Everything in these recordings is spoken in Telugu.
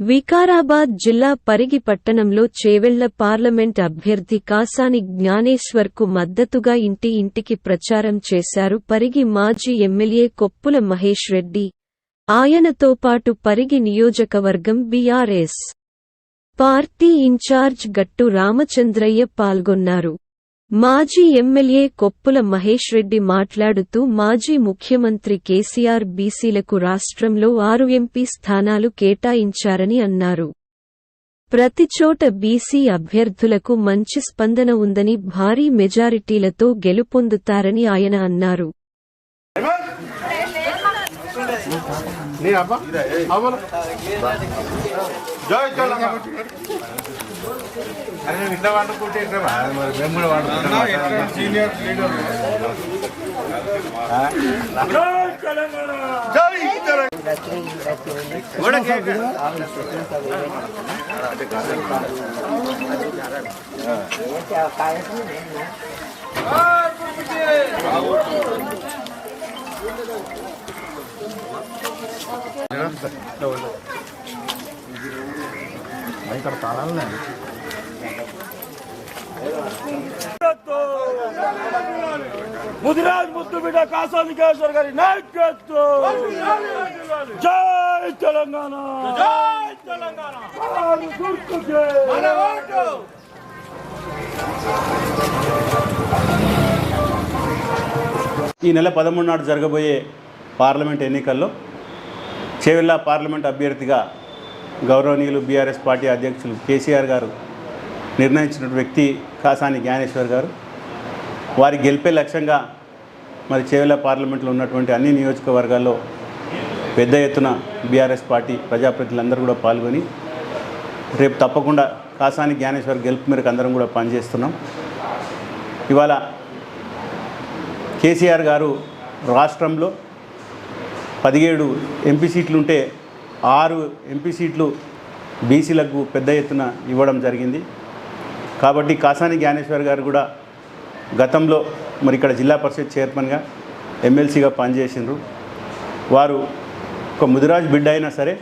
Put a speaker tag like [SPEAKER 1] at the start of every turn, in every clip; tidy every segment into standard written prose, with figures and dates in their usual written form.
[SPEAKER 1] వికారాబాద్ జిల్లా పరిగి పట్టణంలో చేవెళ్ల పార్లమెంట్ అభ్యర్థి కాసాని జ్ఞానేశ్వర్కు మద్దతుగా ఇంటింటికి ప్రచారం చేశారు పరిగి మాజీ ఎమ్మెల్యే కొప్పుల మహేష్ రెడ్డి. ఆయనతో పాటు పరిగి నియోజకవర్గం బీఆర్ఎస్ పార్టీ ఇన్ఛార్జ్ గట్టు రామచంద్రయ్య పాల్గొన్నారు. మాజీ ఎమ్మెల్యే కొప్పుల మహేష్ రెడ్డి మాట్లాడుతూ మాజీ ముఖ్యమంత్రి కేసీఆర్ బీసీలకు రాష్ట్రంలో 6 ఎంపీ స్థానాలు కేటాయించారని అన్నారు. ప్రతిచోట బీసీ అభ్యర్థులకు మంచి స్పందన ఉందని భారీ మెజారిటీలతో గెలుపొందుతారని ఆయన అన్నారు.
[SPEAKER 2] ముదిరాజ్ ముద్దు బిడ్డ కాసాని జ్ఞానేశ్వర్ గారి నాయకత్వం. జై తెలంగాణ, జై తెలంగాణ.
[SPEAKER 3] ఈ నెల 13 నాడు జరగబోయే పార్లమెంట్ ఎన్నికల్లో చేవెళ్ల పార్లమెంట్ అభ్యర్థిగా గౌరవనీయులు బీఆర్ఎస్ పార్టీ అధ్యక్షులు కేసీఆర్ గారు నిర్ణయించిన వ్యక్తి కాసాని జ్ఞానేశ్వర్ గారు. వారి గెలిపే లక్ష్యంగా మరి చేవెళ్ల పార్లమెంట్లో ఉన్నటువంటి అన్ని నియోజకవర్గాల్లో పెద్ద ఎత్తున బీఆర్ఎస్ పార్టీ ప్రజాప్రతినిధులందరూ కూడా పాల్గొని రేపు తప్పకుండా కాసాని జ్ఞానేశ్వర్ గెలుపు మేరకు అందరం కూడా పనిచేస్తున్నాం. ఇవాళ కేసీఆర్ గారు రాష్ట్రంలో 17 ఎంపీ సీట్లు ఉంటే 6 ఎంపీ సీట్లు బీసీలకు పెద్ద ఎత్తున ఇవ్వడం జరిగింది. కాబట్టి కాసాని జ్ఞానేశ్వర్ గారు కూడా గతంలో మరి ఇక్కడ జిల్లా పరిషత్ చైర్మన్గా ఎమ్మెల్సీగా పనిచేసినారు. వారు ఒక ముదిరాజ్ బిడ్డ అయినా సరే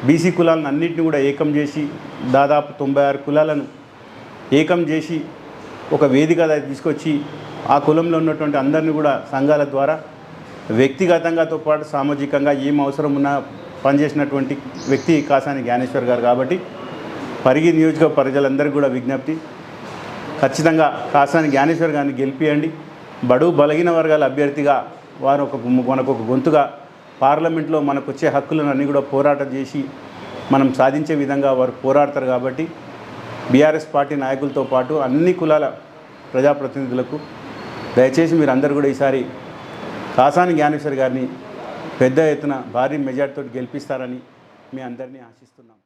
[SPEAKER 3] బీసీ కులాలను అన్నింటినీ కూడా ఏకం చేసి దాదాపు 96 కులాలను ఏకం చేసి ఒక వేదిక తీసుకొచ్చి ఆ కులంలో ఉన్నటువంటి అందరినీ కూడా సంఘాల ద్వారా వ్యక్తిగతంగాతో పాటు సామాజికంగా ఏం అవసరం ఉన్నా పనిచేసినటువంటి వ్యక్తి కాసాని జ్ఞానేశ్వర్ గారు. కాబట్టి పరిగి నియోజక ప్రజలందరికీ కూడా విజ్ఞప్తి, ఖచ్చితంగా కాసాని జ్ఞానేశ్వర్ గారిని గెలిపియండి. బడుగు బలహీన వర్గాల అభ్యర్థిగా వారు మనకు ఒక గొంతుగా పార్లమెంట్లో మనకు వచ్చే హక్కులను అన్నీ కూడా పోరాటం చేసి మనం సాధించే విధంగా వారు పోరాడతారు. కాబట్టి బీఆర్ఎస్ పార్టీ నాయకులతో పాటు అన్ని కులాల ప్రజాప్రతినిధులకు దయచేసి మీరు అందరూ కూడా ఈసారి కాసాని జ్ఞానేశ్వర్ గారిని పెద్ద ఎత్తున భారీ మెజార్టీతో గెలిపిస్తారని మీ అందరినీ ఆశిస్తున్నాం.